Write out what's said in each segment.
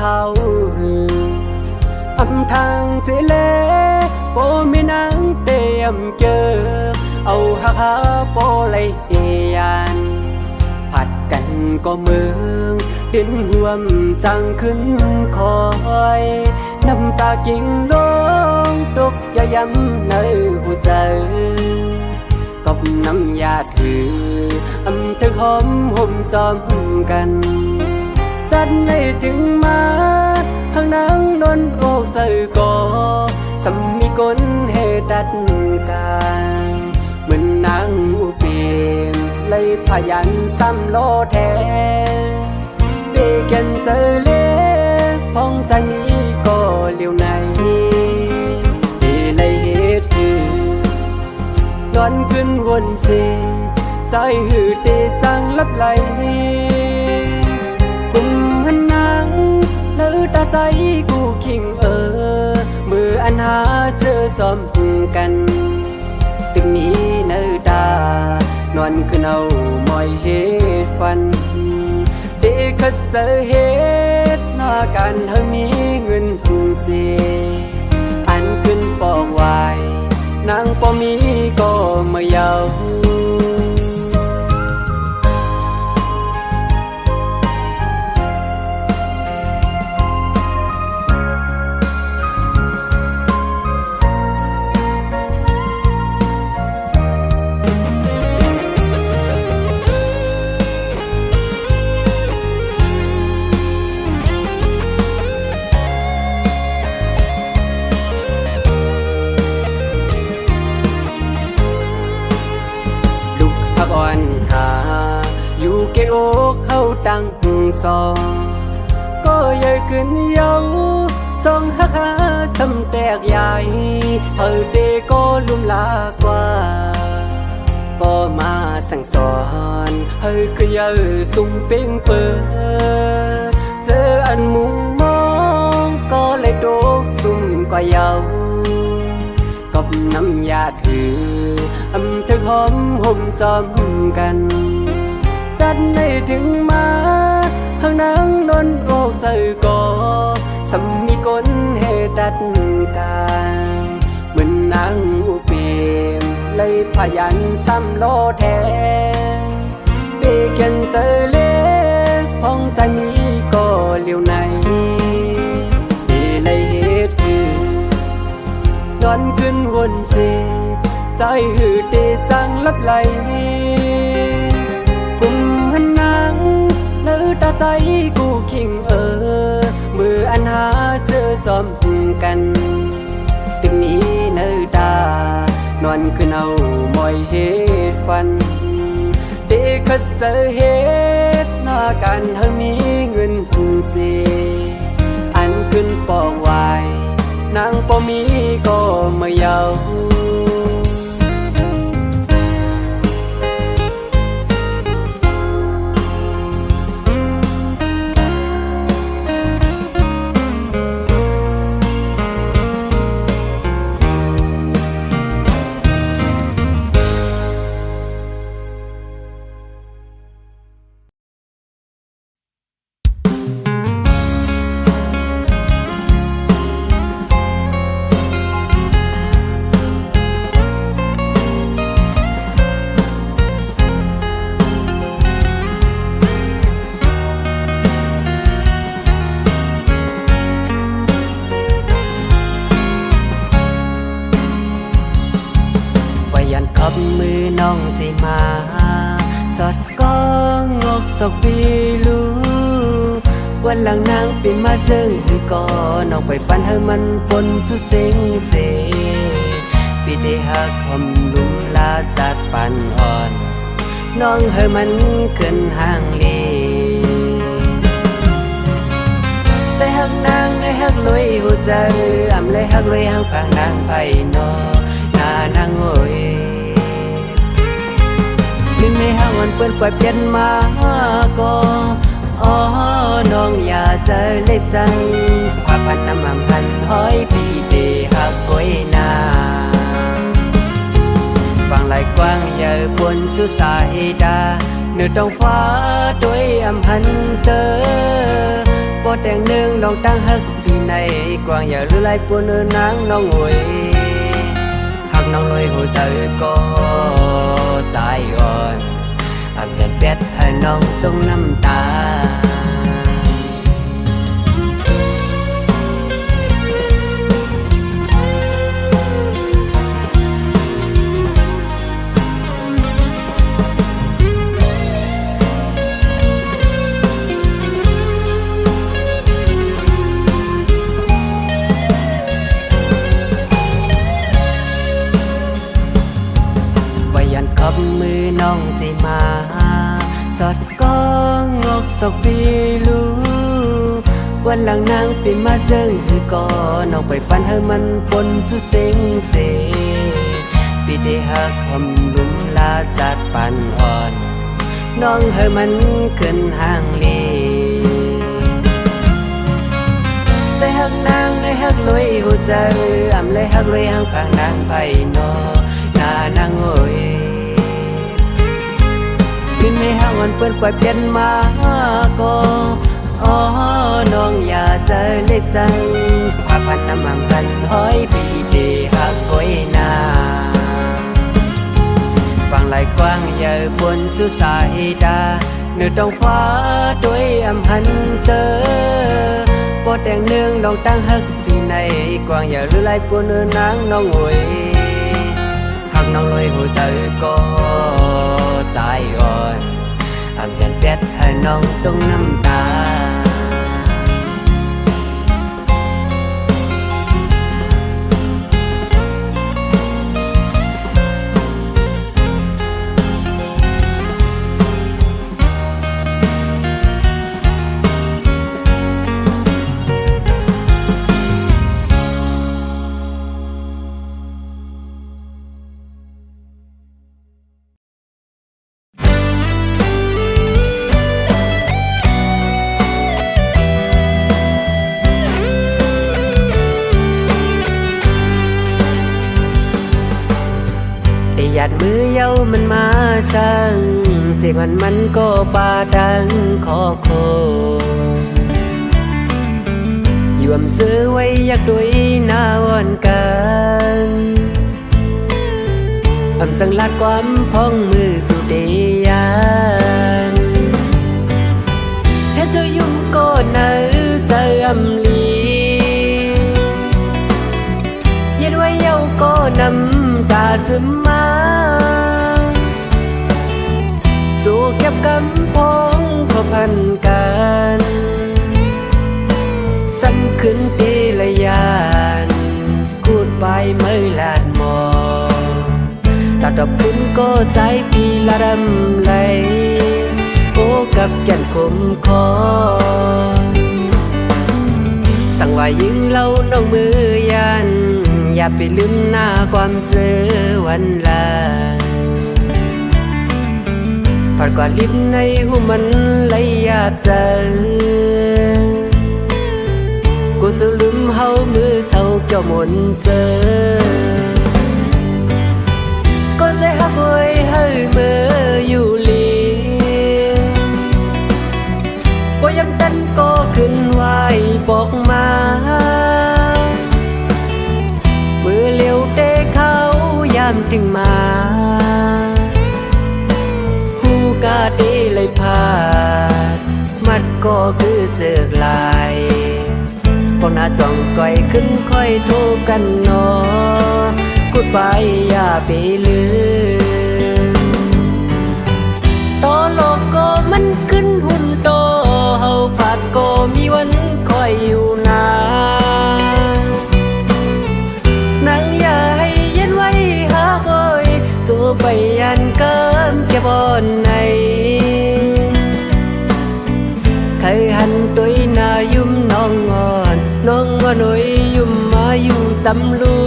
เขาอำทางเสียเลโปมีนางเตรียมเจอเอาหาโปเลยเอียนผัดกันก็เมืองดินห่วมจังขึ้นคอยน้ำตากิ่งลงตกอย่าย้ำในหัวใจกับน้ำยาถืออำถึงหอมห่มซ้อมกันจัดให้ถึงมาทางนางนนโอกใส่ก่อสมีกลให้ดัดการเหมือนนางอุเปมเลยพยันซ้ำโลแทเบเกนเจอเล็กพองใจนี้ก็เลี้ยวในที่เลยเหตุคือนอนขึ้นวนเสใจหืดเตจังลับไหลกุมหันนางเลือตาใจกูคิงมืออันหาเสื้อซ้อมกันตึงนี้เนื้อตานอนขึ้นเอามอยเหตุฟันเด็กขัดเจอเหตุหน้ากันเธอมีเงินเสียอันขึ้นปอกไว้นางปอมีก็ไม่เยาอ่อนขาอยู่เกโอกเฮาตั้งซองก็ใหญ่ขึ้นเยาสองหักหาสำแตกใหญ่เฮาเดก็ลุ่มลากว่าก็มาสั่งสอนเฮาคือเยาสุ่มเป่งเปิดเจออันมุมมองก็เลยโดกสุ่มกว่าเยากับน้ำยาถืออำถึงหอมห่มซ้อมกันจัดให้ถึงมาทางนางนนโอกใส่ก่อสมีกลให้ดัดการเหมือนนางอุเปมเลยพยันซ้ำโลแทเบเกนเจอเล็กพองใจนี้ก็เลี้ยวในที่เลยเหตุคือนอนขึ้นวนเสใจหืดเตจังลับไหลกุมหันนางเลือตาใจกูคิงมืออันหาเสื้อซ้อมกันตึงนี้เนื้อตานอนขึ้นเอามอยเหตุฟันเด็กขัดเจอเหตุหน้ากันเธอมีเงินเสียอันขึ้นปอกไว้นางปอมีก็ไม่เยาขับมือน้องสิมาสอดก้องงกศกปีลูวันหลังนางปีมาซึ่งคือก่อน้องไปปันให้มันปนสุเซ็งเสปีได้หักหอมลุมลาจัดปันอ่อนน้องให้มันขึ้นห่างเลใจหักนางในหักลอยหัวใจอำเลยหักลอยห่างผางนางไผ่นอหน้านางโอยไม่ห่างวันเปิ้นปล่อยเปลี่ยนมาก็น้องอย่าใจเล็กจังพาพันน้ำมันพันห้อยปีเดหักก้อยนาฟังไหลกว้างใหญ่บนสุสายดาเนื้อต้องฟ้าด้วยอำพันเตอปด แต่งหนึ่งลองตั้งฮักปีในกวางอย่าลือไล่ปวนนางน้องโวยหักน้องลอยหัวใจก็สายอ่อนอับเปลี่ยนแปดให้น้องต้องน้ำตาขับมือน้องสิมาสอดก้องงอกศกปีลูวันหลังนางปีมาเซิงคือก่อน้องไปปันให้มันปนสุเซ็งเสปีได้หักคำลุมลาจัดปันอ่อนน้องให้มันขึ้นห่างเลใจหักนางในหักลอยหัวใจอ่ำเลยหักลอยห่างพางนางไผ่นอหน้านางโอยพี่ไม่ห่างวันเปิ้นปล่อยเปลี่ยนมาก็อ๋อน้องอย่าใจเล็กสั่งพาพันน้ำมันพันห้อยปีเดหักก้อยนาฟังไหลกว้างใหญ่บนสุสายดาเนื้อต้องฟ้าด้วยอำหันเตอปอแต่งเนื่องลองตั้งฮักปีในกว้างอย่าลือไล่ปวนนางน้องโวยหักน้องลอยหัวใจก็สายอ่อนอับเปลี่ยนแปดให้น้องต้องน้ำตาหยาดมือเย้ามันมาสั่งเสียงมันก็ปาดังขอโคยวมซื้อไว้อยากด้วยหน้าวันกันอำสังลาดความพ้องมือสุดเดียนแค่เจ้ายุ่งก็เนื้อใจอำลีเย็นไว้เย้าก็นำตาซึมมาสู่เก็บกำพองพอพันกันสั่นขึ้นปีละยานกูดไปเมื่อลาดมอตัดดอกขึ้นก็ใจปีละรำไหลโอ้กับจันคมคอสั่งว่ายิ่งเล่าน้องมือยันอย่าไปลืมหน้าความเจอวันลาผ่านกว่าลิบในหูมันไหลหยาบใจกูสูลืมเฮามือเศร้าเกี่ยวมนเจอก็ใจหักไว้ให้เมื่ออยู่ลีก็ยังตันก็ขึ้นไหวบอกมามือเลี้ยวเตะเขายามถึงมาหูกาดีเลยพาดมัดก็คือเจือกลายพอหน้าจ้องก้อยขึ้นค่อยโทรกันนอกูดไปอย่าไปลืมต่อโลกก็มันขึ้นหุ่นโตเฮาผัดก็มีวันคอยอยู่นานนางอย่าให้เย็นไว้หาคอยสู้ไปยันเกิมเก็บบอนในใครหันตัวหน้ายุ่มน้องงอนน้องว่าหน่อยยุ่มมาอยู่สำลู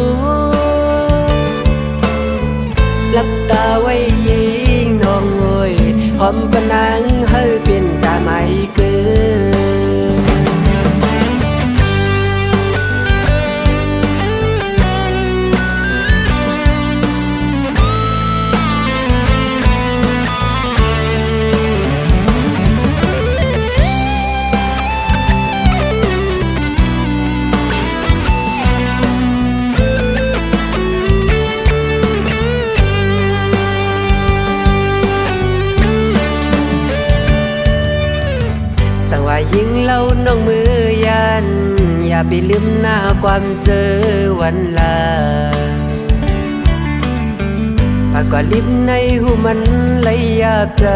หลับตาไว้ยิงน้องโอยหอมปนางให้เป็นตาไม่เกิน เ สั่งว่ายิงเล่าน้องมือยันอย่าไปลืมหน้าความเจอวันลาปากกว่าลิบในหูมันไหลยาบใจ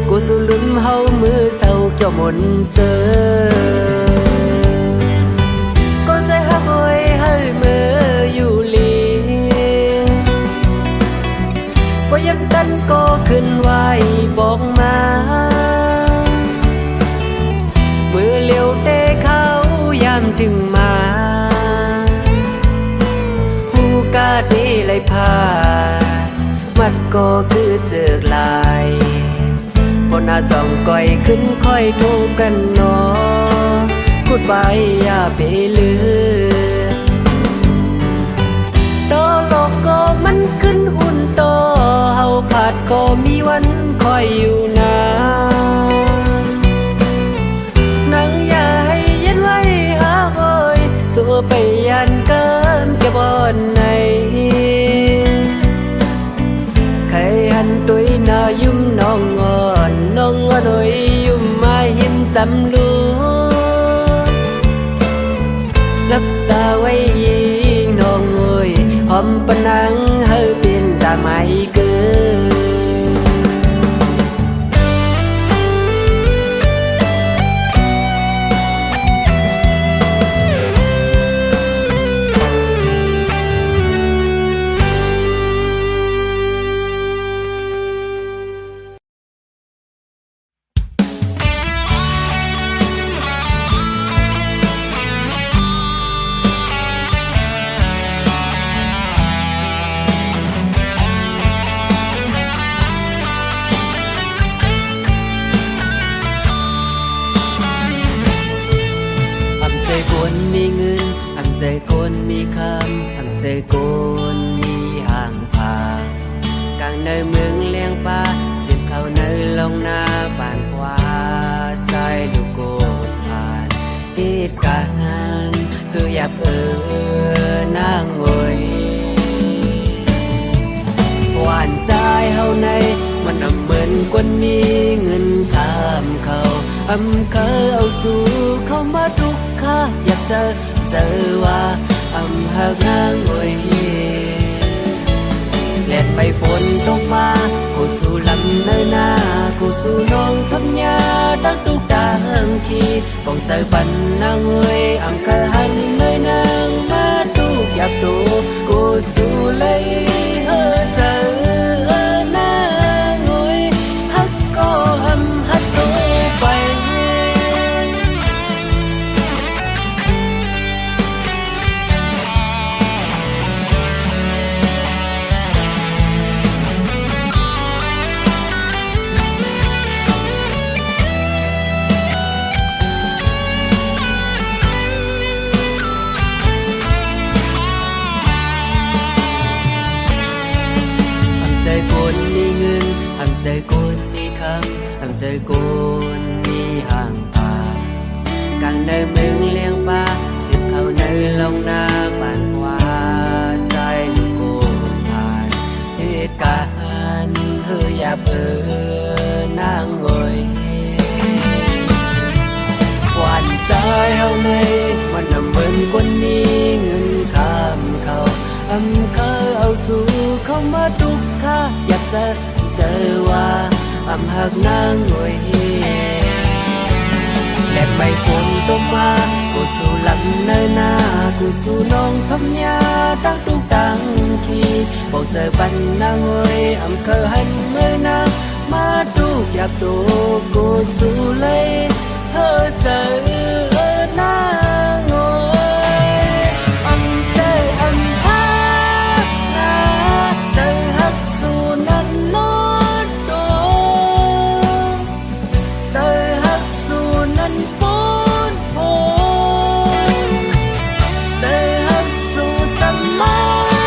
กูสู้ลุ้นเฮามือเศร้าเกี่ยวหมนเจอก็ใจหักไว้ให้มืออยู่ลีบ่ย้ำกันก็ขึ้นไว้บอกมามือเลี้ยวเตะเขายามถึงมาหูกาดีเลยพามัดก็คือเจือกลายบนหน้าจ้องก้อยขึ้นค่อยโทรกันนอพูดไปอย่าไปลือโตโลกก็มันขึ้นหุ่นโตเฮาขาดก็มีวันคอยอยู่นานังอย่าให้เย็นไว้หาคอยสู้ไปยันเกินแก่บอนในใครหันตุยหน้ายุ่มน้องงอนน้องงอนหน่อยยุ่มมาเห็นสำลูลับตาไว้ยิงน้องเอ้ยหอมปนังเฮาเป็นตาไม่เกินคนมีเงินอำใจคนมีคำอำใจคนมีห่างพากลางในเมืองเลี้ยงปลาสิบเข้าในลงนาป่านขวาใจลูกโกดผ่านเหตุการณ์คืออยากนางโวยหวานใจเฮาในมันนำเหมือนคนมีเงินข้ามเขาอำเคยเอาสู่เข้ามาทุกข้าอยากเจอว่าอำหักนางโวยแลดไปฝนตกมากูสู่ลำเนินหน้ากูสู่น้องทำยาตั้งทุกดังขีปองใส่ปันนางโวยอำเคยหันเงยนางมาทุกอยากดูกูสู่เลยเจอนางโวยฮักก็อำฮักสู้ไปคนมีเงินอำใจคนมีคำอำใจคนมีห่างป่ากลางในเมืองเลี้ยงปลาสิบเข้าในลงนาป่านว่าใจลูกโกผ่านเหตุการณ์อยากนางโวยหวานใจเฮาในมันนำเหมือนคนมีเงินข้ามเขาอำเคยเอาสู่เข้ามาทุกข้าอยากเจอว่าอำหักนางโวยแลดใบฝนตกมากูสู่ลำเนินหน้ากูสู่น้องทำยาตั้งทุกดังขีบอกเจอปันนางโวยอำเคยหันเมื่อนางมาทุกอยากดูกูสู่เลยเจอนางโวยอำเจอำหักนาเจอหักสู่นั้นโนดโดเจอหักสู่นั้นปูนโพเจอหักสู่สมา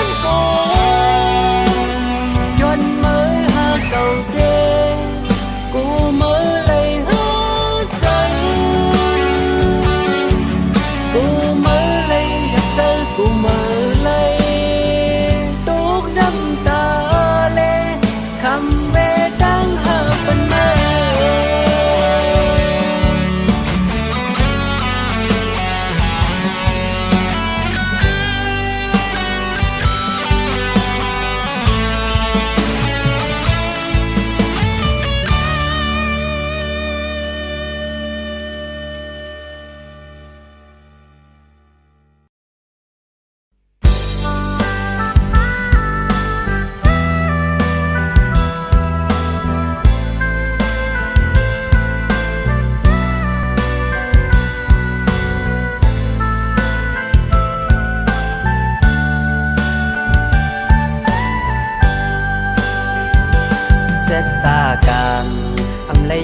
นโกย้อนมือหาเก่าเจกูมือเลยเจ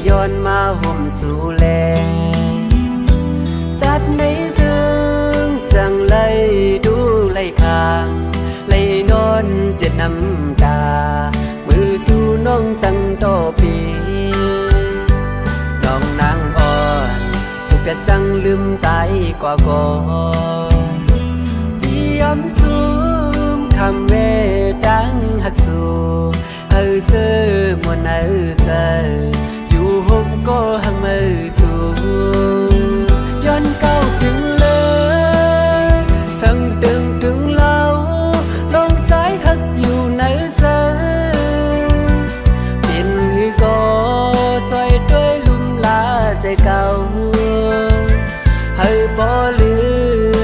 ย้อนมาห่มสู่แลสัตว์ในซึ่งจังไลดูไลคางไลนอนเจ็ดน้ำตามือสู่น้องจังโตปีน้องนางอ่อนสุขแต่จังลืมใจกว่าก่อนพี่ยำสูมคำเวดังหักสู่เฮอเซอมวนเฮอเซออยู่ห่มก็หังมือสู่ย้อนเก้าถึงเลยสั่งตึงถึงเราลองใจหักอยู่ในเซอเป็นหือก็ใจด้วยลุ่มลาใจเก่าให้บ่ลื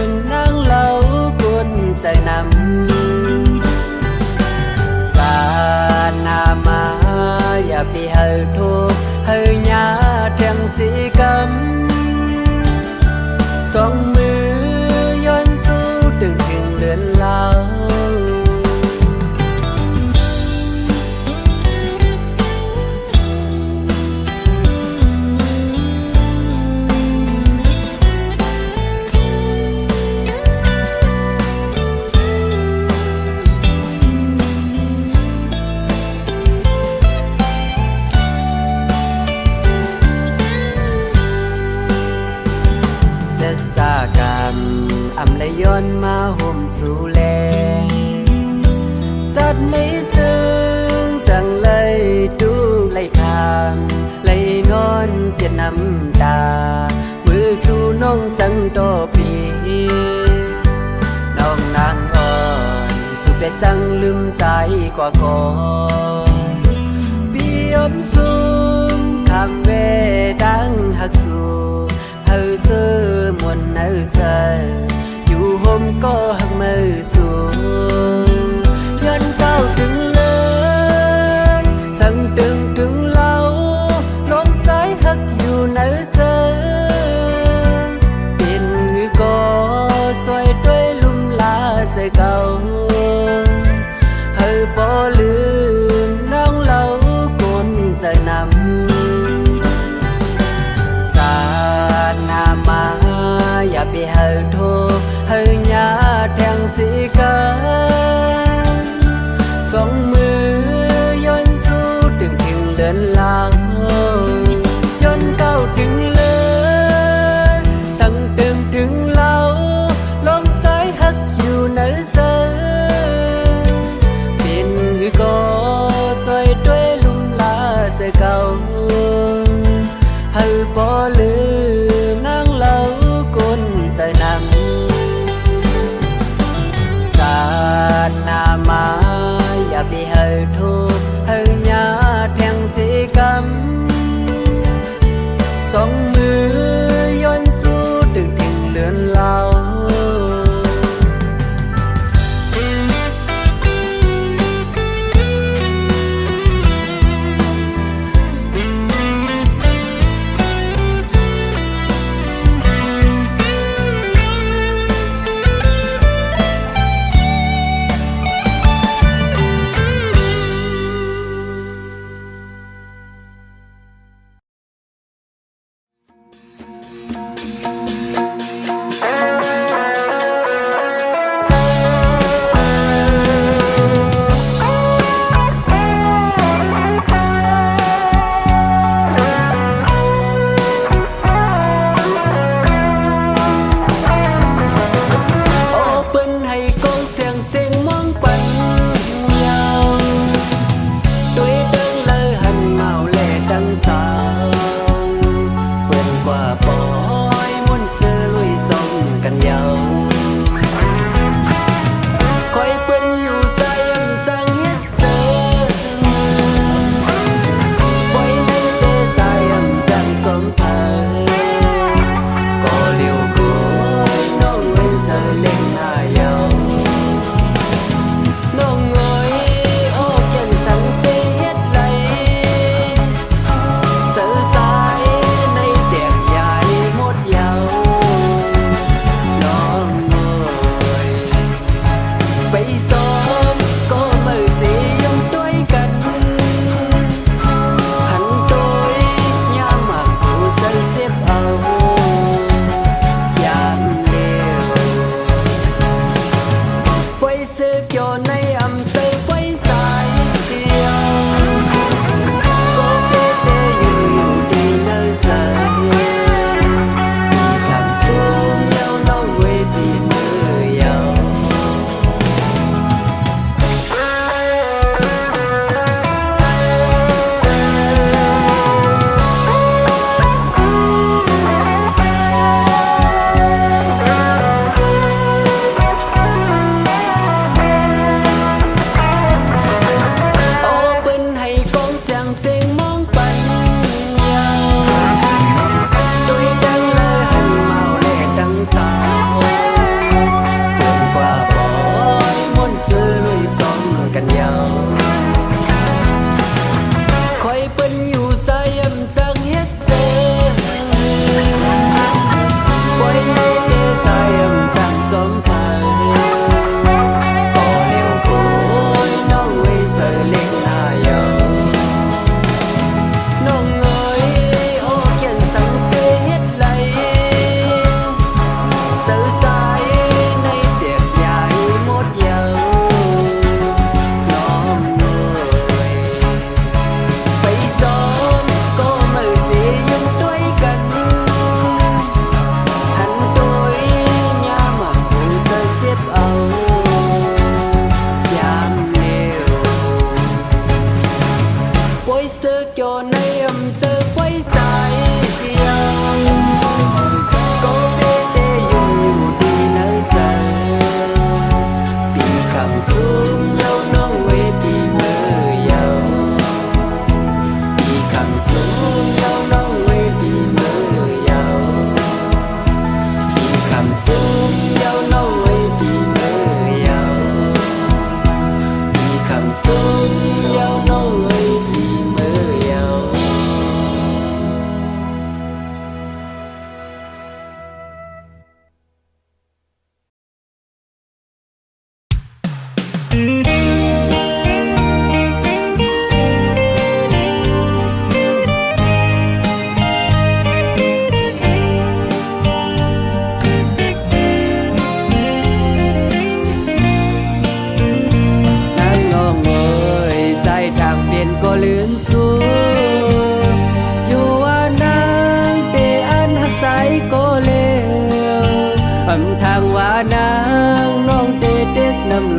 มนั่งเล่ากวนใจนำจานามาอย่าไปเฮาทุกเฮาหยาเทียงสีกำสองมือย้อนสู้ดึงถึงเลือนเล่าจากรอำเลยย้อนมาห่มสู่แลจัดไม่ถึงจังเลยดูไล่ทางไล่นอนเจ็ดน้ำตามือสู่น้องจังโตปีน้องนางอ่อนสุขแต่จังลืมใจกว่าก่อนพี่ยมสูมคำเวดังหักสู่เฮอเซอมวนเฮอเซออยู่ห่มก็หักมือสู่ย้อนเก้าถึงเลยสั่งตึงถึงเราลองใจหักอยู่เฮอเซอเป็นหือก็ซอยด้วยลุ่มลาใจเก่าเฮอบ่ลืมน้องเล่ากวนใจนำอย่าไปเฮาทุกเฮาหยาแทงสีกันสองมือย้อนสู้ถึงถึงเดินหลังย้อนเก้าถึงเลยสั่งตึงถึงเราลองใจหักอยู่ในเซอเป็นหือก็ใจด้วยลุ่มลาใจเก่าเฮาบ่ลืมนั่งเล่าใจนำจานามาอย่าไปเฮาทุกเฮาหยาแทงสีกำสองมือย้อนสู้ดึงถึงเลือนเล่า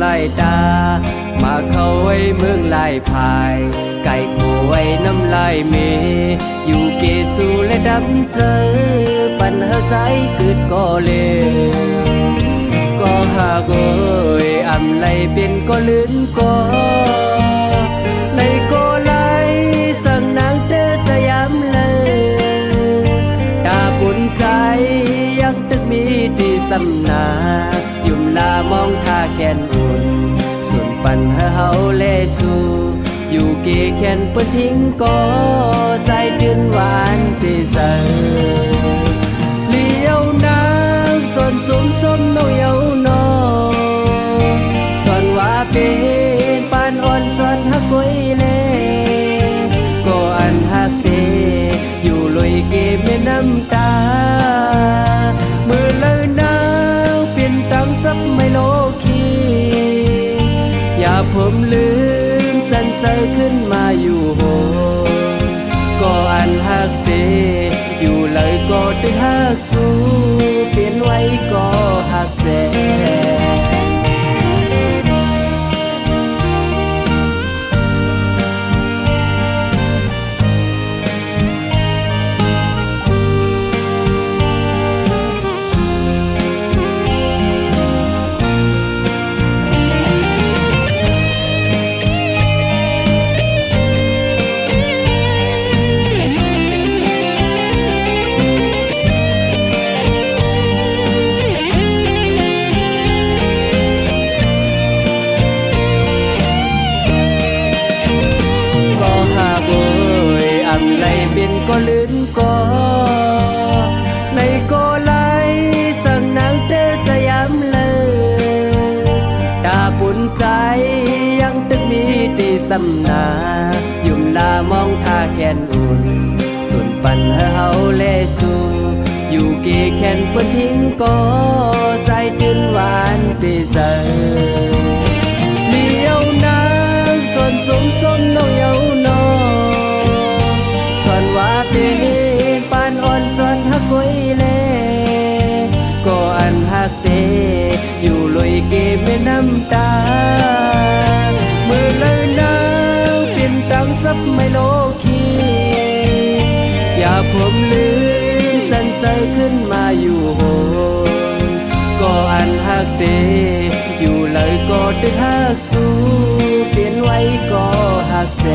ายตามาเข้าไว้เมืองลายพายไก่กูไว้น้ำลายเมอยู่เกสูและดำเจอปัญหาใจเกิดก็เลยก็หากโอยอำไลเป็นก็ลื่นก็ในก็ไลสั่งนางเตอสยามเลยตาปุ่นใจยังตึกมีที่สำนายุ่มลามองท่าแขนอุ่นส่วนปัญหาเฮาเลสู่อยู่เกแขนเปิ้นทิ้งก็ใจตื่นหวานที่เจอเลี้ยวนางส่วนสมสมน้องเยาวนอส่วนว่าเป็นปานอ่อนส่วนฮักก้อยเลก็อันฮักเตอยู่ลอยเกแม่น้ำตามือเลยนางเปลี่ยนตังซับไม่โลคีอย่าผมลืมจันเจอขึ้นมาอยู่โหก็อันฮักเตอยู่เลยก็ได้ฮักสู้เปลี่ยนไว้ก็ฮักแสเป็นก็ลื่นก็ในก็ไลสั่งนางเตอสยามเลยตาปุ่นใจยังตึกมีที่สำนายุ่มลามองท่าแขนอุ่นส่วนปัญหาเฮาเลสู่อยู่เกแขนเปิ้นทิ้งก็ใจตื่นหวานไปเจอเลี้ยวนางส่วนสมสมน้องเยาวนอว่าเป็นปานอ่อนจนฮักก้อยเลก็อันฮักเตอยู่ลอยเกแม่น้ำตามือเลยนางเปลี่ยนตังซับไม่โลคีอย่าผมลืมจันใจขึ้นมาอยู่โหก็อันฮักเตอยู่เลยก็ได้ฮักสู้เปลี่ยนไว้ก็ฮักแส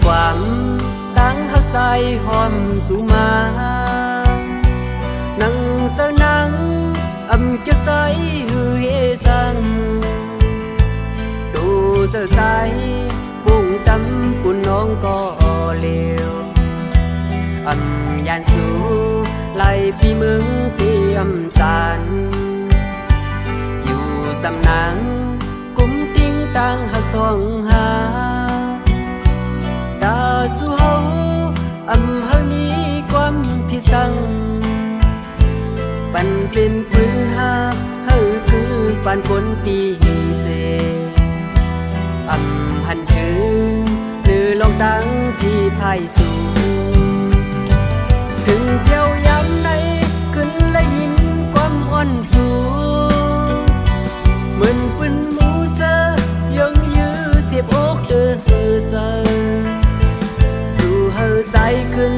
ความตั้งหักใจหอมสู่มานังเสนังอำจะใจหือเฮสังดูเจอใจปุ่งตำปุ่นน้องก็เลวอำยานสู่ไล่พี่มึงเตรียมจานอยู่สำนังกุ้มติ้งตั้งหักสองหาตาสู่เฮาอำเฮามีความพิสังปันเป็นปืนหาเฮาคือปันคนปีเสอำหันถือหรือลองดังพี่ภายสู่ถึงเที่ยวยามใดขึ้นและยินความอ่อนสู่เหมือนปืนหมูเซยังยื้อเจ็บอกเด้อเซใจขึ้น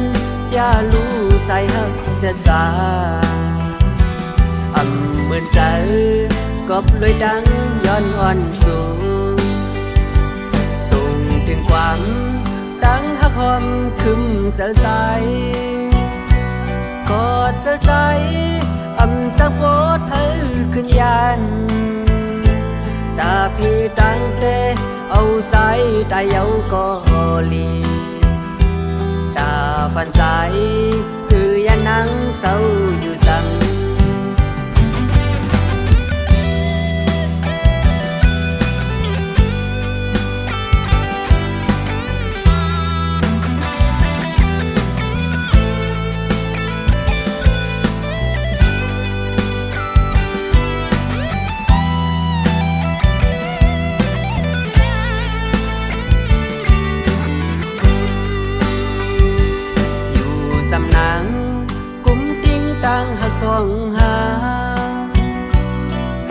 อย่ารู้ใส่หักเสียจาอำเหมือนใจกบเลยดังย้อนอ่อนสูง ถึงความตั้งหักหอมคึมเจอใจกอดเจอใจอำจากโบสเธอขึ้นยันตาพี่ตั้งเตเอาใจได้เยาก็ลีตาฝันใจคือยันนั่งเศร้าอยู่สั่งสำนังกุ้มติ้งตั้งหักสองหา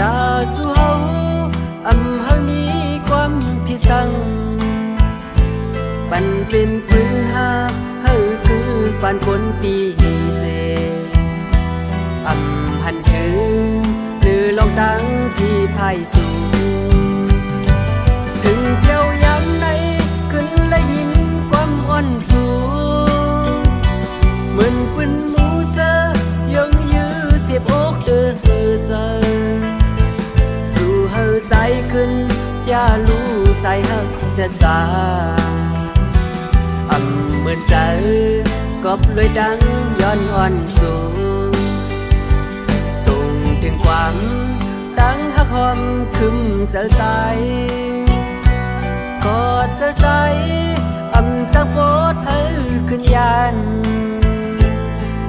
ตาสู่เฮาอำเฮามีความพิสังปันเป็นพื้นหาเฮาคือปานคนปีเสอำหันถือหรือลองตั้งพี่ภายสูงถึงเที่ยวยามในขึ้นและยินความอ่อนสูเหมือนปืนมูเซอยังยื้อเสียบอกเดินเซอสู่เฮาใจขึ้นอย่ารู้ใส่หักเสียจาเหมือนใจกอบลอยดังย้อนอ่อนสูงส่งถึงความตั้งหักหอมคึมเจอใจกอดเจอใจจากโบสเธอขึ้นยัน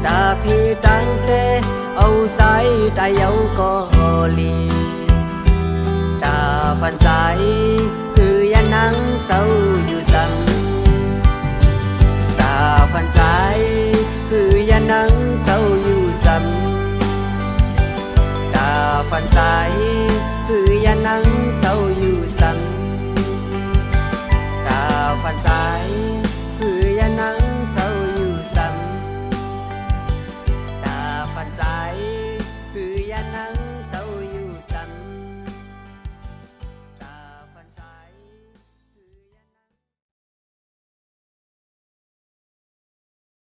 ตาพี่ตั้งเตเอาใจได้เยาก็ลีตาฝันใจคือยันนั่งเศร้าอยู่สั่งตาฝันใจคือยันนั่งเศร้าอยู่สั่งตาฝันใจคือยันนั่งเศร้าอยู่สั่งตาฝันใจ